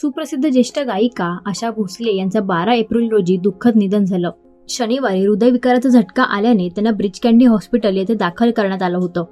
सुप्रसिद्ध ज्येष्ठ गायिका आशा भोसले यांचं 12 एप्रिल रोजी दुःखद निधन झालं। शनिवारी हृदयविकाराचा झटका आल्याने त्यांना ब्रिच कँडी हॉस्पिटल येथे दाखल करण्यात आलं होतं।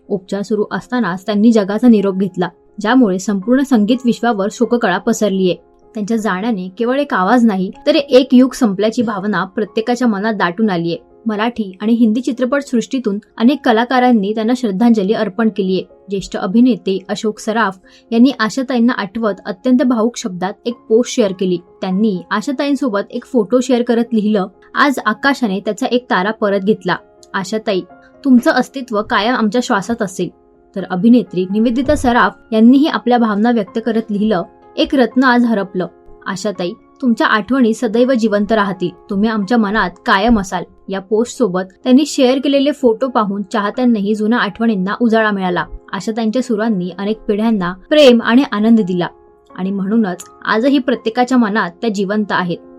उपचार सुरू असतानाच त्यांनी जगाचा निरोप घेतला, ज्यामुळे संपूर्ण संगीत विश्वावर शोककळा पसरलीये। त्यांच्या जाण्याने केवळ एक आवाज नाही तर एक युग संपल्याची भावना प्रत्येकाच्या मनात दाटून आलीये। मराठी आणि हिंदी चित्रपट सृष्टीतून अनेक कलाकारांनी त्यांना श्रद्धांजली अर्पण केलीये। ज्येष्ठ अभिनेते अशोक सराफ यांनी आशाताईंना आठवत अत्यंत भावुक शब्दात एक पोस्ट शेअर केली। त्यांनी आशाताईंसोबत एक फोटो शेअर करत लिहिलं, आज आकाशाने त्याचा एक तारा परत घेतला। आशाताई, तुमचं अस्तित्व कायम आमच्या श्वासात असेल। तर अभिनेत्री निवेदिता सराफ यांनीही आपल्या भावना व्यक्त करत लिहिलं, एक रत्न आज हरपलं। आशाताई, तुमच्या आठवणी सदैव जिवंत राहतील, तुम्ही आमच्या मनात कायम असाल। या पोस्ट सोबत त्यांनी शेअर केलेले फोटो पाहून चाहत्यांनाही जुन्या आठवणींना उजाळा मिळाला। आशाताईंच्या सुरांनी अनेक पिढ्यांना प्रेम आणि आनंद दिला आणि म्हणूनच आजही प्रत्येकाच्या मनात त्या जिवंत आहेत।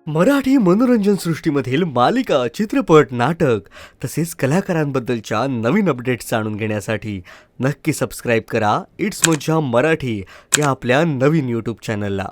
मराठी मनोरंजन सृष्टीमधील मालिका, चित्रपट, नाटक तसेच कलाकारांबद्दलच्या नवीन अपडेट्स जाणून घेण्यासाठी नक्की सबस्क्राईब करा इट्स मज्जा मराठी या आपल्या नवीन यूट्यूब चॅनलला।